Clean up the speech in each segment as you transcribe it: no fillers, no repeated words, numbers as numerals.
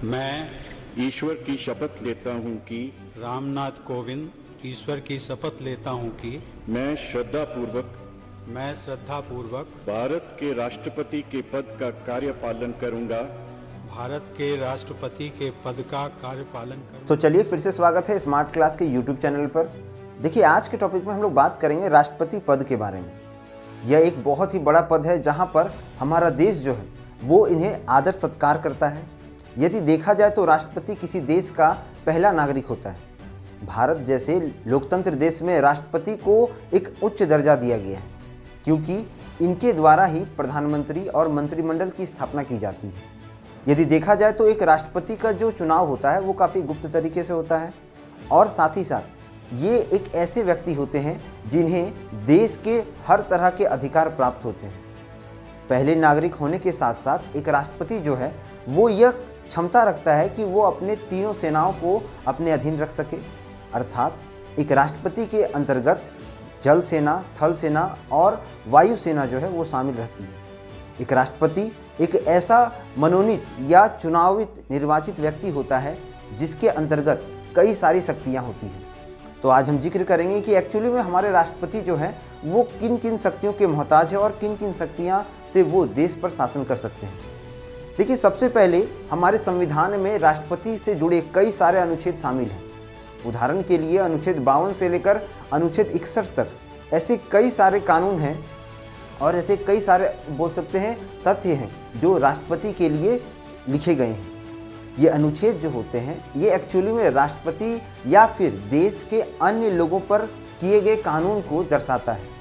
मैं ईश्वर की शपथ लेता हूँ कि रामनाथ कोविंद ईश्वर की शपथ लेता हूँ कि मैं श्रद्धापूर्वक भारत के राष्ट्रपति के पद का कार्यपालन करूँगा। भारत के राष्ट्रपति के पद का कार्यपालन करूँगा। तो चलिए फिर से स्वागत है स्मार्ट क्लास के यूट्यूब चैनल पर। देखिए आज के टॉपिक में हम लोग बात करेंगे राष्ट्रपति पद के बारे में। यह एक बहुत ही बड़ा पद है जहां पर हमारा देश जो है वो इन्हें आदर सत्कार करता है। यदि देखा जाए तो राष्ट्रपति किसी देश का पहला नागरिक होता है। भारत जैसे लोकतंत्र देश में राष्ट्रपति को एक उच्च दर्जा दिया गया है क्योंकि इनके द्वारा ही प्रधानमंत्री और मंत्रिमंडल की स्थापना की जाती है। यदि देखा जाए तो एक राष्ट्रपति का जो चुनाव होता है वो काफ़ी गुप्त तरीके से होता है और साथ ही साथ ये एक ऐसे व्यक्ति होते हैं जिन्हें देश के हर तरह के अधिकार प्राप्त होते हैं। पहले नागरिक होने के साथ साथ एक राष्ट्रपति जो है वो यह क्षमता रखता है कि वो अपने तीनों सेनाओं को अपने अधीन रख सके, अर्थात एक राष्ट्रपति के अंतर्गत जल सेना, थल सेना और वायु सेना जो है वो शामिल रहती है। एक राष्ट्रपति एक ऐसा मनोनीत या चुनावित निर्वाचित व्यक्ति होता है जिसके अंतर्गत कई सारी शक्तियाँ होती हैं। तो आज हम जिक्र करेंगे कि एक्चुअली में हमारे राष्ट्रपति जो हैं वो किन किन शक्तियों के मोहताज है और किन किन शक्तियाँ से वो देश पर शासन कर सकते हैं। देखिए सबसे पहले हमारे संविधान में राष्ट्रपति से जुड़े कई सारे अनुच्छेद शामिल हैं। उदाहरण के लिए अनुच्छेद 52 से लेकर अनुच्छेद 61 तक ऐसे कई सारे कानून हैं और ऐसे कई सारे बोल सकते हैं तथ्य हैं जो राष्ट्रपति के लिए लिखे गए हैं। ये अनुच्छेद जो होते हैं ये एक्चुअली में राष्ट्रपति या फिर देश के अन्य लोगों पर किए गए कानून को दर्शाता है।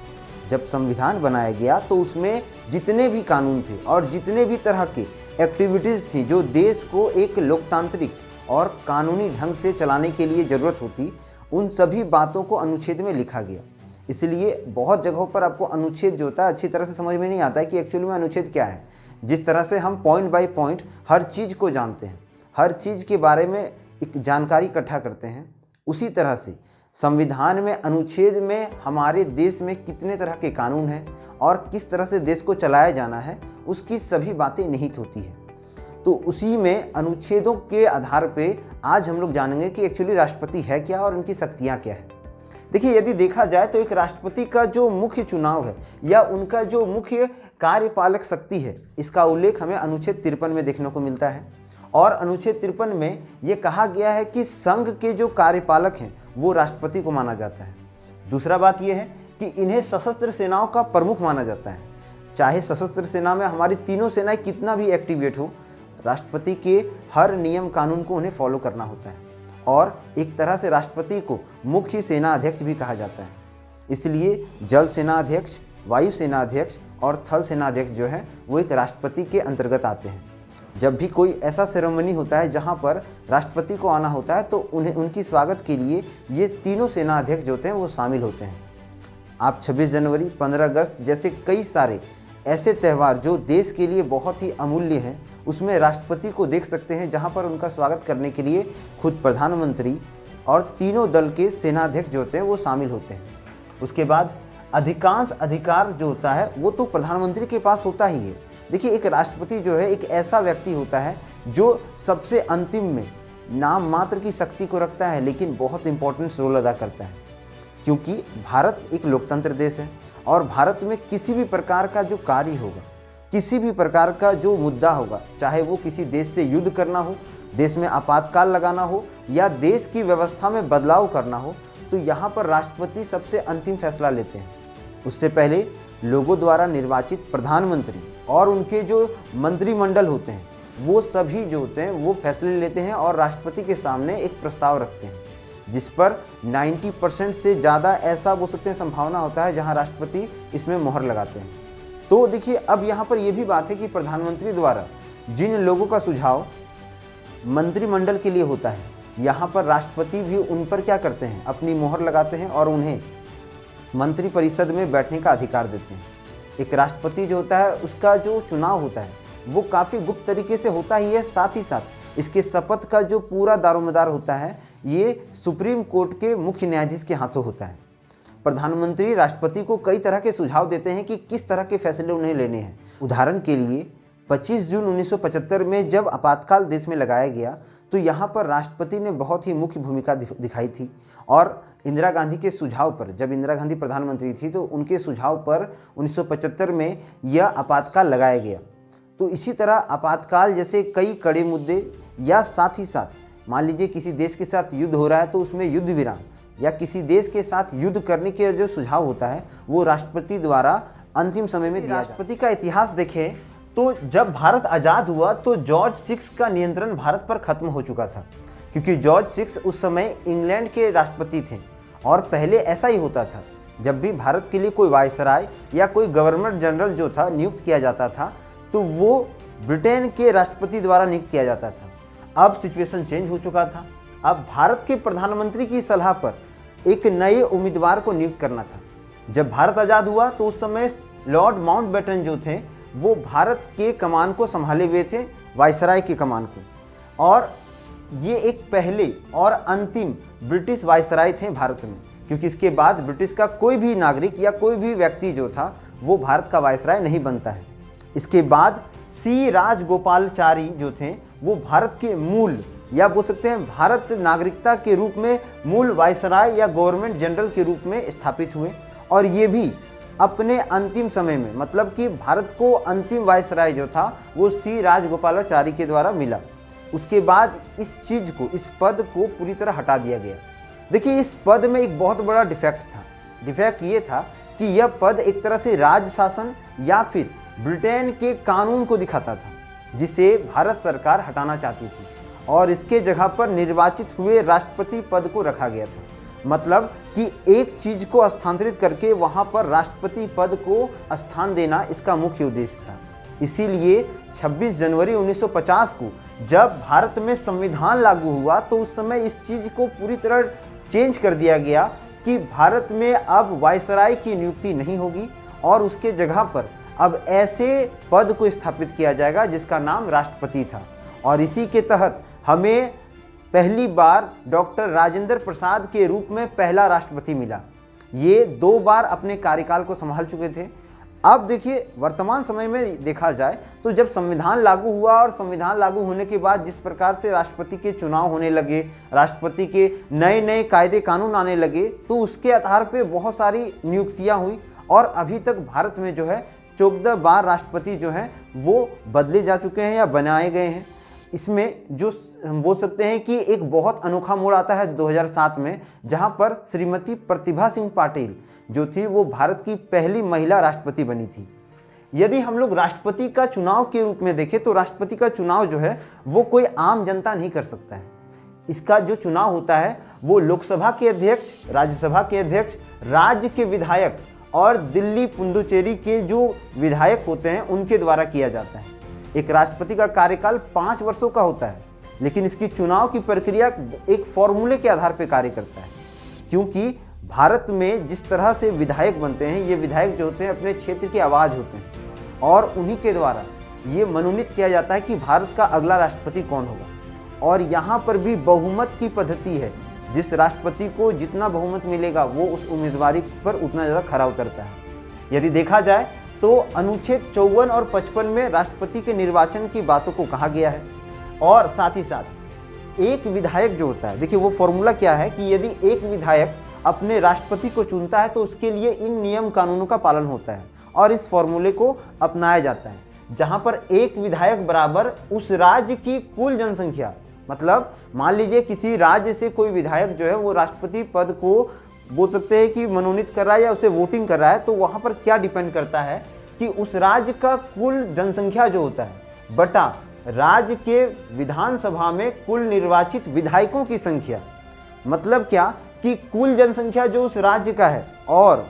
जब संविधान बनाया गया तो उसमें जितने भी कानून थे और जितने भी तरह के एक्टिविटीज़ थी जो देश को एक लोकतांत्रिक और कानूनी ढंग से चलाने के लिए ज़रूरत होती, उन सभी बातों को अनुच्छेद में लिखा गया। इसलिए बहुत जगहों पर आपको अनुच्छेद जो होता है अच्छी तरह से समझ में नहीं आता है कि एक्चुअली में अनुच्छेद क्या है। जिस तरह से हम पॉइंट बाय पॉइंट हर चीज़ को जानते हैं, हर चीज़ के बारे में एक जानकारी इकट्ठा करते हैं, उसी तरह से संविधान में अनुच्छेद में हमारे देश में कितने तरह के कानून हैं और किस तरह से देश को चलाया जाना है उसकी सभी बातें निहित होती है। तो उसी में अनुच्छेदों के आधार पे आज हम लोग जानेंगे कि एक्चुअली राष्ट्रपति है क्या और उनकी शक्तियाँ क्या है। देखिए यदि देखा जाए तो एक राष्ट्रपति का जो मुख्य चुनाव है या उनका जो मुख्य कार्यपालक शक्ति है इसका उल्लेख हमें अनुच्छेद 53 में देखने को मिलता है। और अनुच्छेद 53 में ये कहा गया है कि संघ के जो कार्यपालक हैं वो राष्ट्रपति को माना जाता है। दूसरा बात यह है कि इन्हें सशस्त्र सेनाओं का प्रमुख माना जाता है। चाहे सशस्त्र सेना में हमारी तीनों सेनाएं कितना भी एक्टिवेट हो, राष्ट्रपति के हर नियम कानून को उन्हें फॉलो करना होता है और एक तरह से राष्ट्रपति को मुख्य सेना अध्यक्ष भी कहा जाता है। इसलिए जल सेना अध्यक्ष, वायु सेना अध्यक्ष और थल सेना अध्यक्ष जो है वो एक राष्ट्रपति के अंतर्गत आते हैं। जब भी कोई ऐसा सेरेमनी होता है जहां पर राष्ट्रपति को आना होता है तो उन्हें उनकी स्वागत के लिए ये तीनों सेना अध्यक्ष जो होते हैं वो शामिल होते हैं। आप 26 जनवरी, 15 अगस्त जैसे कई सारे ऐसे त्यौहार जो देश के लिए बहुत ही अमूल्य हैं उसमें राष्ट्रपति को देख सकते हैं जहां पर उनका स्वागत करने के लिए खुद प्रधानमंत्री और तीनों दल के सेनाध्यक्ष जो होते हैं वो शामिल होते हैं। उसके बाद अधिकांश अधिकार जो होता है वो तो प्रधानमंत्री के पास होता ही है। देखिए एक राष्ट्रपति जो है एक ऐसा व्यक्ति होता है जो सबसे अंतिम में नाम मात्र की शक्ति को रखता है लेकिन बहुत इंपॉर्टेंट रोल अदा करता है क्योंकि भारत एक लोकतंत्र देश है और भारत में किसी भी प्रकार का जो कार्य होगा, किसी भी प्रकार का जो मुद्दा होगा, चाहे वो किसी देश से युद्ध करना हो, देश में आपातकाल लगाना हो या देश की व्यवस्था में बदलाव करना हो, तो यहाँ पर राष्ट्रपति सबसे अंतिम फैसला लेते हैं। उससे पहले लोगों द्वारा निर्वाचित प्रधानमंत्री और उनके जो मंत्रिमंडल होते हैं वो सभी जो होते हैं वो फैसले लेते हैं और राष्ट्रपति के सामने एक प्रस्ताव रखते हैं जिस पर 90% से ज़्यादा ऐसा बोल सकते हैं संभावना होता है जहां राष्ट्रपति इसमें मोहर लगाते हैं। तो देखिए अब यहाँ पर यह भी बात है कि प्रधानमंत्री द्वारा जिन लोगों का सुझाव मंत्रिमंडल के लिए होता है यहाँ पर राष्ट्रपति भी उन पर क्या करते हैं, अपनी मोहर लगाते हैं और उन्हें मंत्रिपरिषद में बैठने का अधिकार देते हैं। एक राष्ट्रपति जो होता है उसका जो चुनाव होता है वो काफ़ी गुप्त तरीके से होता ही है, साथ ही साथ इसके शपथ का जो पूरा दारोमदार होता है ये सुप्रीम कोर्ट के मुख्य न्यायाधीश के हाथों होता है। प्रधानमंत्री राष्ट्रपति को कई तरह के सुझाव देते हैं कि किस तरह के फैसले उन्हें लेने हैं। उदाहरण के लिए 25 जून 1975 में जब आपातकाल देश में लगाया गया तो यहाँ पर राष्ट्रपति ने बहुत ही मुख्य भूमिका दिखाई थी और इंदिरा गांधी के सुझाव पर, जब इंदिरा गांधी प्रधानमंत्री थी तो उनके सुझाव पर 1975 में यह आपातकाल लगाया गया। तो इसी तरह आपातकाल जैसे कई कड़े मुद्दे या साथ ही साथ मान लीजिए किसी देश के साथ युद्ध हो रहा है तो उसमें युद्ध विराम या किसी देश के साथ युद्ध करने के जो सुझाव होता है वो राष्ट्रपति द्वारा अंतिम समय में दिया। राष्ट्रपति का इतिहास देखें तो जब भारत आज़ाद हुआ तो जॉर्ज 6 का नियंत्रण भारत पर खत्म हो चुका था, क्योंकि जॉर्ज 6 उस समय इंग्लैंड के राष्ट्रपति थे। और पहले ऐसा ही होता था, जब भी भारत के लिए कोई वायसराय या कोई गवर्नर जनरल जो था नियुक्त किया जाता था तो वो ब्रिटेन के राष्ट्रपति द्वारा नियुक्त किया जाता था। अब सिचुएशन चेंज हो चुका था, अब भारत के प्रधानमंत्री की सलाह पर एक नए उम्मीदवार को नियुक्त करना था। जब भारत आज़ाद हुआ तो उस समय लॉर्ड माउंटबेटन जो थे वो भारत के कमान को संभाले हुए थे, वायसराय के कमान को, और ये एक पहले और अंतिम ब्रिटिश वायसराय थे भारत में, क्योंकि इसके बाद ब्रिटिश का कोई भी नागरिक या कोई भी व्यक्ति जो था वो भारत का वायसराय नहीं बनता है। इसके बाद सी राजगोपालाचारी जो थे वो भारत के मूल या बोल सकते हैं भारत नागरिकता के रूप में मूल वायसराय या गवर्नमेंट जनरल के रूप में स्थापित हुए, और ये भी अपने अंतिम समय में, मतलब कि भारत को अंतिम वायसराय जो था वो सी राजगोपालाचारी के द्वारा मिला। उसके बाद इस चीज़ को, इस पद को पूरी तरह हटा दिया गया। देखिए इस पद में एक बहुत बड़ा डिफेक्ट था। डिफेक्ट ये था कि यह पद एक तरह से राज शासन या फिर ब्रिटेन के कानून को दिखाता था, जिसे भारत सरकार हटाना चाहती थी, और इसके जगह पर निर्वाचित हुए राष्ट्रपति पद को रखा गया था। मतलब कि एक चीज को स्थानांतरित करके वहां पर राष्ट्रपति पद को स्थान देना इसका मुख्य उद्देश्य था। इसीलिए 26 जनवरी 1950 को जब भारत में संविधान लागू हुआ तो उस समय इस चीज को पूरी तरह चेंज कर दिया गया कि भारत में अब वायसराय की नियुक्ति नहीं होगी और उसके जगह पर अब ऐसे पद को स्थापित किया जाएगा जिसका नाम राष्ट्रपति था। और इसी के तहत हमें पहली बार डॉक्टर राजेंद्र प्रसाद के रूप में पहला राष्ट्रपति मिला। ये 2 बार अपने कार्यकाल को संभाल चुके थे। अब देखिए वर्तमान समय में देखा जाए तो जब संविधान लागू हुआ और संविधान लागू होने के बाद जिस प्रकार से राष्ट्रपति के चुनाव होने लगे, राष्ट्रपति के नए नए कायदे कानून आने लगे, तो उसके आधार पे बहुत सारी नियुक्तियां हुई और अभी तक भारत में जो है 14 बार राष्ट्रपति जो हैं वो बदले जा चुके हैं या बनाए गए हैं। इसमें जो हम बोल सकते हैं कि एक बहुत अनोखा मोड़ आता है 2007 में, जहां पर श्रीमती प्रतिभा सिंह पाटिल जो थी वो भारत की पहली महिला राष्ट्रपति बनी थी। यदि हम लोग राष्ट्रपति का चुनाव के रूप में देखें तो राष्ट्रपति का चुनाव जो है वो कोई आम जनता नहीं कर सकता है। इसका जो चुनाव होता है वो लोकसभा के अध्यक्ष, राज्यसभा के अध्यक्ष, राज्य के विधायक और दिल्ली पुडुचेरी के जो विधायक होते हैं उनके द्वारा किया जाता है। एक राष्ट्रपति का कार्यकाल 5 वर्षों का होता है, लेकिन इसकी चुनाव की प्रक्रिया एक फॉर्मूले के आधार पर कार्य करता है, क्योंकि भारत में जिस तरह से विधायक बनते हैं, ये विधायक जो होते हैं अपने क्षेत्र की आवाज़ होते हैं और उन्हीं के द्वारा ये मनोनीत किया जाता है कि भारत का अगला राष्ट्रपति कौन होगा। और यहाँ पर भी बहुमत की पद्धति है, जिस राष्ट्रपति को जितना बहुमत मिलेगा वो उस उम्मीदवारी पर उतना ज़्यादा खरा उतरता है। यदि देखा जाए तो अनुच्छेद 54 और 55 में राष्ट्रपति के निर्वाचन की बातों को कहा गया है, और साथ ही साथ एक विधायक जो होता है, देखिए वो फॉर्मूला क्या है कि यदि एक विधायक अपने राष्ट्रपति को चुनता है तो उसके लिए इन नियम कानूनों का पालन होता है और इस फॉर्मूले को अपनाया जाता है, जहां पर एक विधायक बराबर उस राज्य की कुल जनसंख्या। मतलब मान लीजिए किसी राज्य से कोई विधायक जो है वो राष्ट्रपति पद को बोल सकते हैं कि मनोनीत कर रहा है या उसे वोटिंग कर रहा है, तो वहां पर क्या डिपेंड करता है कि उस राज्य का कुल जनसंख्या जो होता है बटा राज्य के विधानसभा में कुल निर्वाचित विधायकों की संख्या। मतलब क्या कि कुल जनसंख्या जो उस राज्य का है और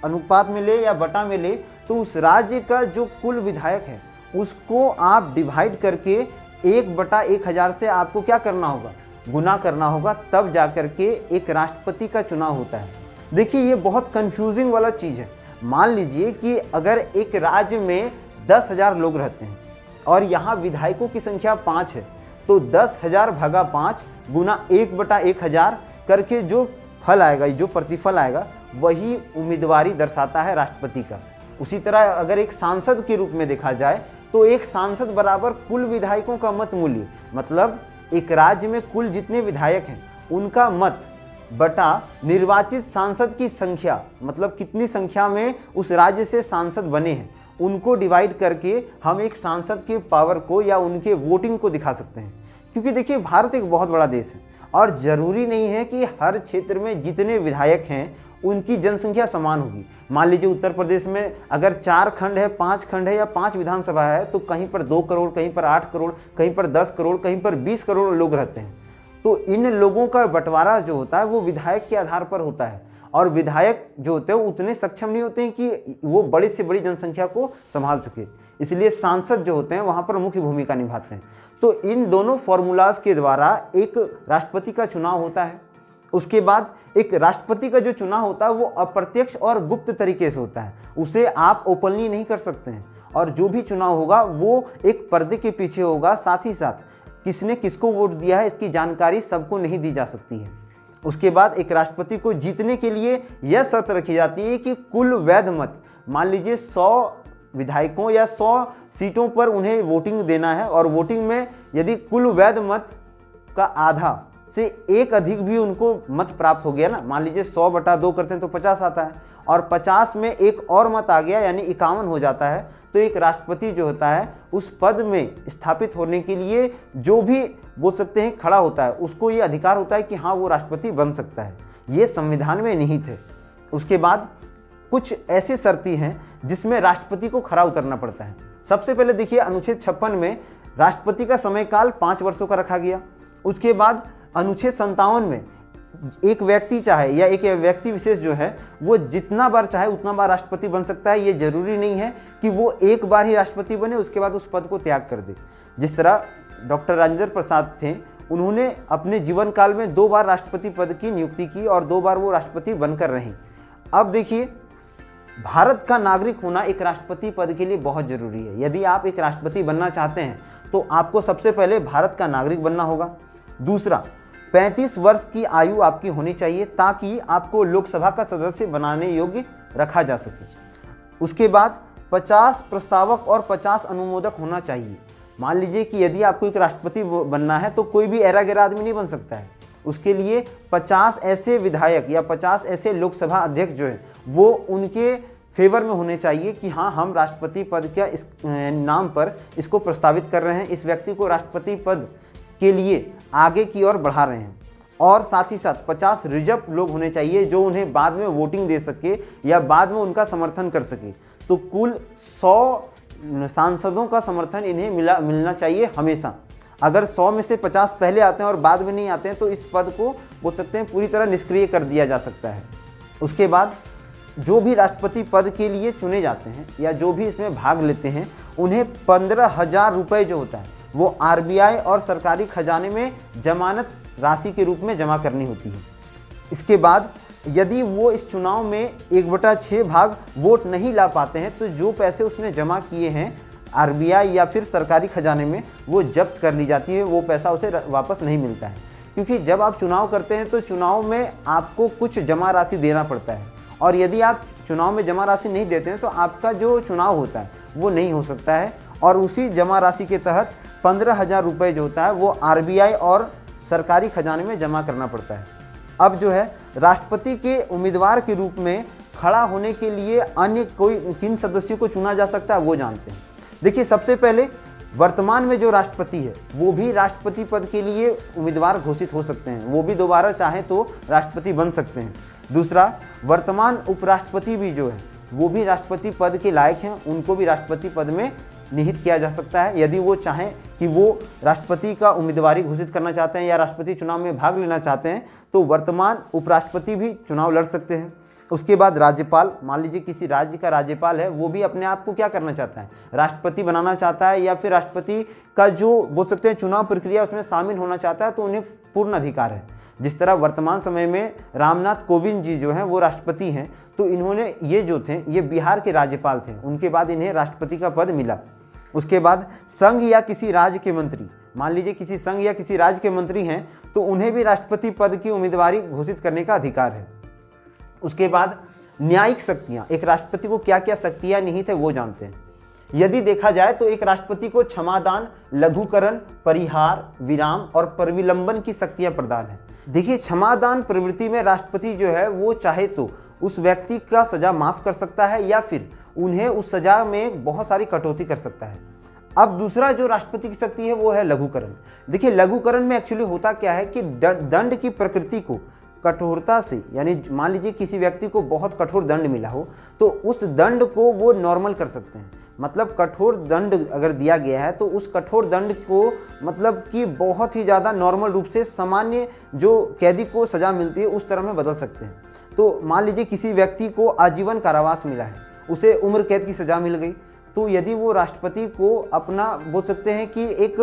अनुपात में ले या बटा में ले तो उस राज्य का जो कुल विधायक है उसको आप डिवाइड करके 1/1000 से आपको क्या करना होगा, गुना करना होगा, तब जाकर के एक राष्ट्रपति का चुनाव होता है। देखिए ये बहुत कंफ्यूजिंग वाला चीज़ है। मान लीजिए कि अगर एक राज्य में 10,000 लोग रहते हैं और यहाँ विधायकों की संख्या 5 है, तो 10,000 भागा 5 गुना 1/1000 करके जो फल आएगा, जो प्रतिफल आएगा, वही उम्मीदवारी दर्शाता है राष्ट्रपति का। उसी तरह अगर एक सांसद के रूप में देखा जाए तो एक सांसद बराबर कुल विधायकों का मत मूल्य, मतलब एक राज्य में कुल जितने विधायक हैं उनका मत बटा निर्वाचित सांसद की संख्या, मतलब कितनी संख्या में उस राज्य से सांसद बने हैं, उनको डिवाइड करके हम एक सांसद के पावर को या उनके वोटिंग को दिखा सकते हैं। क्योंकि देखिए भारत एक बहुत बड़ा देश है और ज़रूरी नहीं है कि हर क्षेत्र में जितने विधायक हैं उनकी जनसंख्या समान होगी। मान लीजिए उत्तर प्रदेश में अगर 4 खंड है, 5 खंड है या 5 विधानसभा है, तो कहीं पर 2 करोड़, कहीं पर 8 करोड़, कहीं पर 10 करोड़, कहीं पर 20 करोड़ लोग रहते हैं। तो इन लोगों का बंटवारा जो होता है वो विधायक के आधार पर होता है और विधायक जो होते हैं वो उतने सक्षम नहीं होते हैं कि वो बड़ी से बड़ी जनसंख्या को संभाल सके, इसलिए सांसद जो होते हैं वहाँ पर मुख्य भूमिका निभाते हैं। तो इन दोनों फॉर्मूलाज के द्वारा एक राष्ट्रपति का चुनाव होता है। उसके बाद एक राष्ट्रपति का जो चुनाव होता है वो अप्रत्यक्ष और गुप्त तरीके से होता है, उसे आप ओपनली नहीं कर सकते हैं और जो भी चुनाव होगा वो एक पर्दे के पीछे होगा। साथ ही साथ किसने किसको वोट दिया है इसकी जानकारी सबको नहीं दी जा सकती है। उसके बाद एक राष्ट्रपति को जीतने के लिए यह शर्त रखी जाती है कि कुल वैध मत, मान लीजिए 100 विधायकों या 100 सीटों पर उन्हें वोटिंग देना है और वोटिंग में यदि कुल वैध मत का आधा से एक अधिक भी उनको मत प्राप्त हो गया ना, मान लीजिए 100/2 करते हैं तो 50 आता है और 50 में एक और मत आ गया यानी 51 हो जाता है, तो एक राष्ट्रपति जो होता है उस पद में स्थापित होने के लिए जो भी बोल सकते हैं खड़ा होता है उसको ये अधिकार होता है कि हाँ वो राष्ट्रपति बन सकता है। ये संविधान में निहित है। उसके बाद कुछ ऐसी शर्तें हैं जिसमें राष्ट्रपति को खरा उतरना पड़ता है। सबसे पहले देखिए अनुच्छेद 56 में राष्ट्रपति का समयकाल 5 वर्षों का रखा गया। उसके बाद अनुच्छेद 57 में एक व्यक्ति चाहे या एक व्यक्ति विशेष जो है वो जितना बार चाहे उतना बार राष्ट्रपति बन सकता है। ये जरूरी नहीं है कि वो एक बार ही राष्ट्रपति बने उसके बाद उस पद को त्याग कर दे। जिस तरह डॉक्टर राजेंद्र प्रसाद थे, उन्होंने अपने जीवन काल में 2 बार राष्ट्रपति पद की नियुक्ति की और 2 बार वो राष्ट्रपति बनकर रहे। अब देखिए भारत का नागरिक होना एक राष्ट्रपति पद के लिए बहुत जरूरी है। यदि आप एक राष्ट्रपति बनना चाहते हैं तो आपको सबसे पहले भारत का नागरिक बनना होगा। दूसरा, 35 वर्ष की आयु आपकी होनी चाहिए ताकि आपको लोकसभा का सदस्य बनाने योग्य रखा जा सके। उसके बाद 50 प्रस्तावक और 50 अनुमोदक होना चाहिए। मान लीजिए कि यदि आपको एक राष्ट्रपति बनना है तो कोई भी ऐरा गैरा आदमी नहीं बन सकता है। उसके लिए 50 ऐसे विधायक या 50 ऐसे लोकसभा अध्यक्ष जो है वो उनके फेवर में होने चाहिए कि हाँ हम राष्ट्रपति पद के इस नाम पर इसको प्रस्तावित कर रहे हैं, इस व्यक्ति को राष्ट्रपति पद के लिए आगे की ओर बढ़ा रहे हैं। और साथ ही साथ 50 रिजर्व लोग होने चाहिए जो उन्हें बाद में वोटिंग दे सके या बाद में उनका समर्थन कर सके। तो कुल 100 सांसदों का समर्थन इन्हें मिलना चाहिए हमेशा। अगर 100 में से 50 पहले आते हैं और बाद में नहीं आते हैं तो इस पद को बोल सकते हैं पूरी तरह निष्क्रिय कर दिया जा सकता है। उसके बाद जो भी राष्ट्रपति पद के लिए चुने जाते हैं या जो भी इसमें भाग लेते हैं उन्हें 15,000 रुपये जो होता है वो RBI और सरकारी खजाने में जमानत राशि के रूप में जमा करनी होती है। इसके बाद यदि वो इस चुनाव में 1/6 भाग वोट नहीं ला पाते हैं तो जो पैसे उसने जमा किए हैं RBI या फिर सरकारी खजाने में वो जब्त कर ली जाती है, वो पैसा उसे वापस नहीं मिलता है। क्योंकि जब आप चुनाव करते हैं तो चुनाव में आपको कुछ जमा राशि देना पड़ता है और यदि आप चुनाव में जमा राशि नहीं देते हैं तो आपका जो चुनाव होता है वो नहीं हो सकता है। और उसी जमा राशि के तहत 15,000 रुपये जो होता है वो RBI और सरकारी खजाने में जमा करना पड़ता है। अब जो है राष्ट्रपति के उम्मीदवार के रूप में खड़ा होने के लिए अन्य कोई किन सदस्यों को चुना जा सकता है वो जानते हैं। देखिए सबसे पहले वर्तमान में जो राष्ट्रपति है वो भी राष्ट्रपति पद के लिए उम्मीदवार घोषित हो सकते हैं, वो भी दोबारा चाहे तो राष्ट्रपति बन सकते हैं। दूसरा, वर्तमान उपराष्ट्रपति भी जो है वो भी राष्ट्रपति पद के लायक हैं, उनको भी राष्ट्रपति पद में निहित किया जा सकता है। यदि वो चाहें कि वो राष्ट्रपति का उम्मीदवारी घोषित करना चाहते हैं या राष्ट्रपति चुनाव में भाग लेना चाहते हैं तो वर्तमान उपराष्ट्रपति भी चुनाव लड़ सकते हैं। उसके बाद राज्यपाल, मान लीजिए किसी राज्य का राज्यपाल है वो भी अपने आप को क्या करना चाहता है, राष्ट्रपति बनाना चाहता है या फिर राष्ट्रपति का जो बोल सकते हैं चुनाव प्रक्रिया उसमें शामिल होना चाहता है तो उन्हें पूर्ण अधिकार है। जिस तरह वर्तमान समय में रामनाथ कोविंद जी जो हैं वो राष्ट्रपति हैं, तो इन्होंने ये जो थे ये बिहार के राज्यपाल थे, उनके बाद इन्हें राष्ट्रपति का पद मिला। उसके बाद संघ या किसी राज्य के मंत्री, मान लीजिए किसी संघ या किसी राज्य के मंत्री हैं तो उन्हें भी राष्ट्रपति पद की उम्मीदवारी घोषित करने का अधिकार है। उसके बाद न्यायिक शक्तियाँ, एक राष्ट्रपति को क्या क्या शक्तियाँ निहित है वो जानते हैं। यदि देखा जाए तो एक राष्ट्रपति को क्षमादान, लघुकरण, परिहार, विराम और परिविलंबन की शक्तियां प्रदान है। देखिए, क्षमादान प्रवृत्ति में राष्ट्रपति जो है वो चाहे तो उस व्यक्ति का सजा माफ कर सकता है या फिर उन्हें उस सजा में बहुत सारी कटौती कर सकता है। अब दूसरा जो राष्ट्रपति की शक्ति है वो है लघुकरण। देखिए, लघुकरण में एक्चुअली होता क्या है कि दंड की प्रकृति को कठोरता से, यानी मान लीजिए किसी व्यक्ति को बहुत कठोर दंड मिला हो तो उस दंड को वो नॉर्मल कर सकते हैं। मतलब कठोर दंड अगर दिया गया है तो उस कठोर दंड को मतलब कि बहुत ही ज़्यादा नॉर्मल रूप से सामान्य जो कैदी को सज़ा मिलती है उस तरह में बदल सकते हैं। तो मान लीजिए किसी व्यक्ति को आजीवन कारावास मिला है, उसे उम्र कैद की सज़ा मिल गई, तो यदि वो राष्ट्रपति को अपना बोल सकते हैं कि एक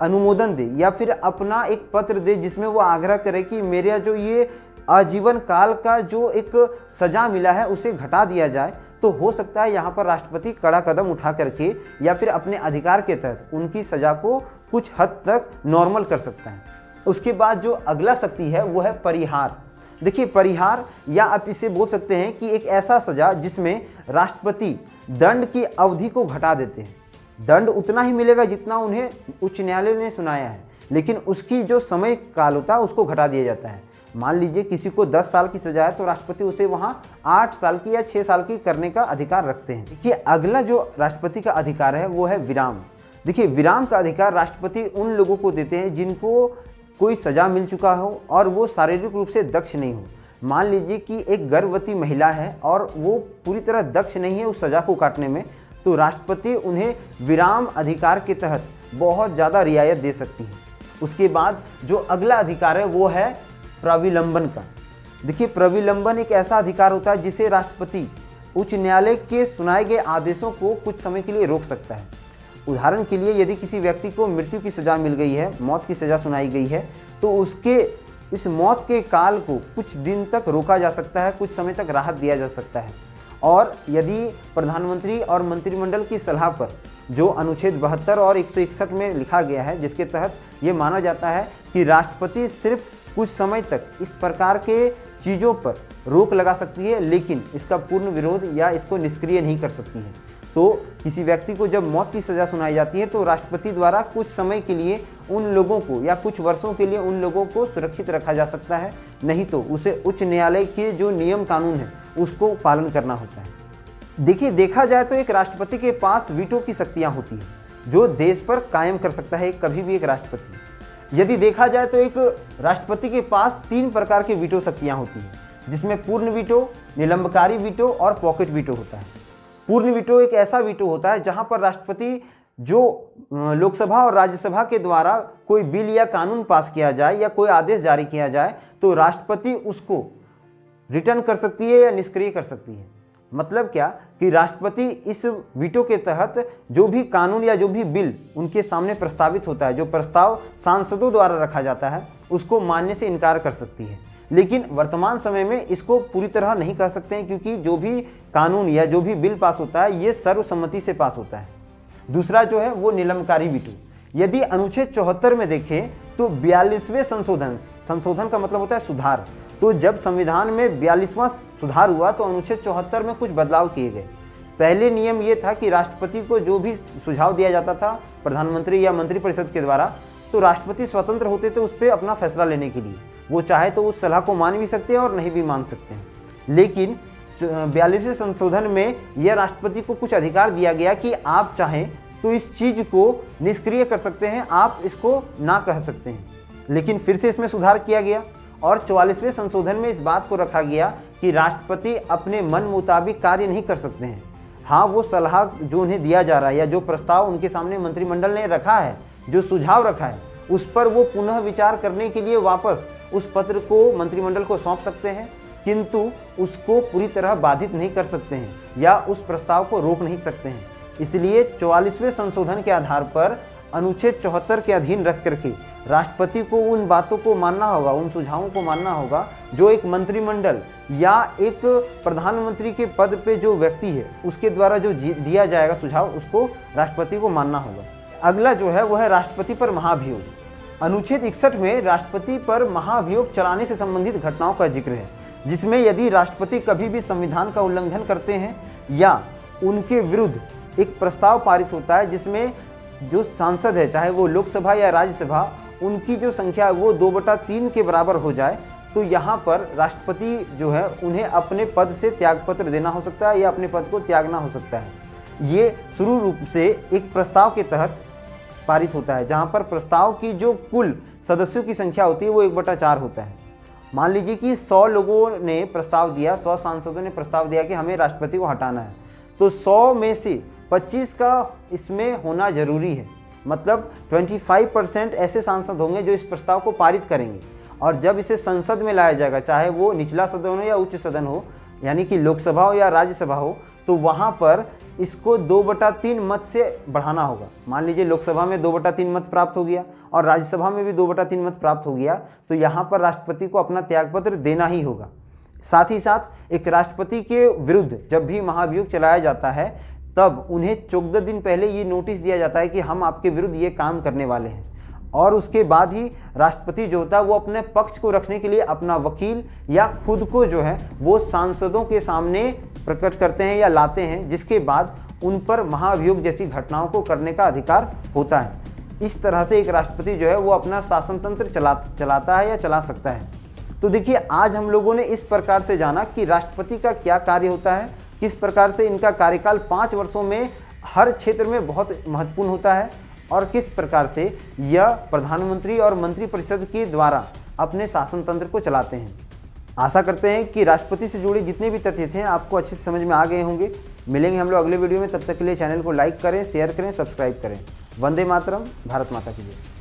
अनुमोदन दे या फिर अपना एक पत्र दे जिसमें वो आग्रह करे कि मेरा जो ये आजीवन काल का जो एक सज़ा मिला है उसे घटा दिया जाए, तो हो सकता है यहाँ पर राष्ट्रपति कड़ा कदम उठा करके या फिर अपने अधिकार के तहत उनकी सज़ा को कुछ हद तक नॉर्मल कर सकता है। उसके बाद जो अगला शक्ति है वो है परिहार। देखिए, परिहार या आप इसे बोल सकते हैं कि एक ऐसा सज़ा जिसमें राष्ट्रपति दंड की अवधि को घटा देते हैं। दंड उतना ही मिलेगा जितना उन्हें उच्च न्यायालय ने सुनाया है, लेकिन उसकी जो समय काल होता है उसको घटा दिया जाता है। मान लीजिए किसी को 10 साल की सजा है तो राष्ट्रपति उसे वहाँ 8 साल की या 6 साल की करने का अधिकार रखते हैं। देखिए, अगला जो राष्ट्रपति का अधिकार है वो है विराम। देखिए, विराम का अधिकार राष्ट्रपति उन लोगों को देते हैं जिनको कोई सजा मिल चुका हो और वो शारीरिक रूप से दक्ष नहीं हो। मान लीजिए कि एक गर्भवती महिला है और वो पूरी तरह दक्ष नहीं है उस सज़ा को काटने में, तो राष्ट्रपति उन्हें विराम अधिकार के तहत बहुत ज़्यादा रियायत दे सकती है। उसके बाद जो अगला अधिकार है वो है प्रविलंबन का। देखिए, प्रविलंबन एक ऐसा अधिकार होता है जिसे राष्ट्रपति उच्च न्यायालय के सुनाए गए आदेशों को कुछ समय के लिए रोक सकता है। उदाहरण के लिए, यदि किसी व्यक्ति को मृत्यु की सज़ा मिल गई है, मौत की सज़ा सुनाई गई है, तो उसके इस मौत के काल को कुछ दिन तक रोका जा सकता है, कुछ समय तक राहत दिया जा सकता है। और यदि प्रधानमंत्री और मंत्रिमंडल की सलाह पर जो अनुच्छेद 72 और 161 में लिखा गया है, जिसके तहत ये माना जाता है कि राष्ट्रपति सिर्फ कुछ समय तक इस प्रकार के चीज़ों पर रोक लगा सकती है, लेकिन इसका पूर्ण विरोध या इसको निष्क्रिय नहीं कर सकती है। तो किसी व्यक्ति को जब मौत की सज़ा सुनाई जाती है तो राष्ट्रपति द्वारा कुछ समय के लिए उन लोगों को या कुछ वर्षों के लिए उन लोगों को सुरक्षित रखा जा सकता है, नहीं तो उसे उच्च न्यायालय के जो नियम कानून है उसको पालन करना होता है। देखिए, देखा जाए तो एक राष्ट्रपति के पास वीटो की शक्तियाँ होती हैं जो देश पर कायम कर सकता है कभी भी एक राष्ट्रपति। यदि देखा जाए तो एक राष्ट्रपति के पास 3 प्रकार के वीटो शक्तियाँ होती हैं, जिसमें पूर्ण वीटो, निलंबकारी वीटो और पॉकेट वीटो होता है। पूर्ण वीटो एक ऐसा वीटो होता है जहां पर राष्ट्रपति जो लोकसभा और राज्यसभा के द्वारा कोई बिल या कानून पास किया जाए या कोई आदेश जारी किया जाए तो राष्ट्रपति उसको रिटर्न कर सकती है या निष्क्रिय कर सकती है। मतलब क्या कि राष्ट्रपति इस वीटो के तहत जो भी कानून या जो भी बिल उनके सामने प्रस्तावित होता है, जो प्रस्ताव सांसदों द्वारा रखा जाता है, उसको मानने से इनकार कर सकती है। लेकिन वर्तमान समय में इसको पूरी तरह नहीं कर सकते हैं, क्योंकि जो भी कानून या जो भी बिल पास होता है ये सर्वसम्मति से पास होता है। दूसरा जो है वो निलंबकारी वीटो। यदि अनुच्छेद 74 में देखें तो 42वें संशोधन का मतलब होता है सुधार। तो जब संविधान में 42वां सुधार हुआ तो अनुच्छेद 74 में कुछ बदलाव किए गए। पहले नियम ये था कि राष्ट्रपति को जो भी सुझाव दिया जाता था प्रधानमंत्री या मंत्रिपरिषद के द्वारा, तो राष्ट्रपति स्वतंत्र होते थे उस पर अपना फैसला लेने के लिए। वो चाहे तो उस सलाह को मान भी सकते हैं और नहीं भी मान सकते हैं। लेकिन 42वें संशोधन में यह राष्ट्रपति को कुछ अधिकार दिया गया कि आप चाहें तो इस चीज़ को निष्क्रिय कर सकते हैं, आप इसको ना कह सकते हैं। लेकिन फिर से इसमें सुधार किया गया और 44वें संशोधन में इस बात को रखा गया कि राष्ट्रपति अपने मन मुताबिक कार्य नहीं कर सकते हैं। हाँ, वो सलाह जो उन्हें दिया जा रहा है या जो प्रस्ताव उनके सामने मंत्रिमंडल ने रखा है, जो सुझाव रखा है, उस पर वो पुनः विचार करने के लिए वापस उस पत्र को मंत्रिमंडल को सौंप सकते हैं, किंतु उसको पूरी तरह बाधित नहीं कर सकते हैं या उस प्रस्ताव को रोक नहीं सकते हैं। इसलिए 44वें संशोधन के आधार पर अनुच्छेद 74 के अधीन रख करके राष्ट्रपति को उन बातों को मानना होगा, उन सुझावों को मानना होगा जो एक मंत्रिमंडल या एक प्रधानमंत्री के पद पे जो व्यक्ति है उसके द्वारा जो दिया जाएगा सुझाव, उसको राष्ट्रपति को मानना होगा। अगला जो है वह है राष्ट्रपति पर महाभियोग। अनुच्छेद 61 में राष्ट्रपति पर महाभियोग चलाने से संबंधित घटनाओं का जिक्र है, जिसमें यदि राष्ट्रपति कभी भी संविधान का उल्लंघन करते हैं या उनके विरुद्ध एक प्रस्ताव पारित होता है जिसमें जो सांसद है, चाहे वो लोकसभा या राज्यसभा, उनकी जो संख्या है वो 2/3 के बराबर हो जाए, तो यहाँ पर राष्ट्रपति जो है उन्हें अपने पद से त्यागपत्र देना हो सकता है या अपने पद को त्यागना हो सकता है। ये शुरू रूप से एक प्रस्ताव के तहत पारित होता है, जहाँ पर प्रस्ताव की जो कुल सदस्यों की संख्या होती है वो 1/4 होता है। मान लीजिए कि 100 लोगों ने प्रस्ताव दिया, 100 सांसदों ने प्रस्ताव दिया कि हमें राष्ट्रपति को हटाना है, तो 100 में से 25 का इसमें होना जरूरी है। मतलब 25% ऐसे सांसद होंगे जो इस प्रस्ताव को पारित करेंगे, और जब इसे संसद में लाया जाएगा, चाहे वो निचला सदन हो या उच्च सदन हो, यानी कि लोकसभा हो या राज्यसभा हो, तो वहाँ पर इसको 2/3 मत से बढ़ाना होगा। मान लीजिए लोकसभा में 2/3 मत प्राप्त हो गया और राज्यसभा में भी 2/3 मत प्राप्त हो गया, तो यहाँ पर राष्ट्रपति को अपना त्यागपत्र देना ही होगा। साथ ही साथ एक राष्ट्रपति के विरुद्ध जब भी महाभियोग चलाया जाता है, तब उन्हें 14 दिन पहले ये नोटिस दिया जाता है कि हम आपके विरुद्ध ये काम करने वाले हैं, और उसके बाद ही राष्ट्रपति जो होता है वो अपने पक्ष को रखने के लिए अपना वकील या खुद को जो है वो सांसदों के सामने प्रकट करते हैं या लाते हैं, जिसके बाद उन पर महाभियोग जैसी घटनाओं को करने का अधिकार होता है। इस तरह से एक राष्ट्रपति जो है वो अपना शासन तंत्र चलाता है या चला सकता है। तो देखिए, आज हम लोगों ने इस प्रकार से जाना कि राष्ट्रपति का क्या कार्य होता है, किस प्रकार से इनका कार्यकाल 5 वर्षों में हर क्षेत्र में बहुत महत्वपूर्ण होता है, और किस प्रकार से यह प्रधानमंत्री और मंत्रिपरिषद के द्वारा अपने शासन तंत्र को चलाते हैं। आशा करते हैं कि राष्ट्रपति से जुड़े जितने भी तथ्य थे आपको अच्छे से समझ में आ गए होंगे। मिलेंगे हम लोग अगले वीडियो में, तब तक के लिए चैनल को लाइक करें, शेयर करें, सब्सक्राइब करें। वंदे मातरम, भारत माता की जय।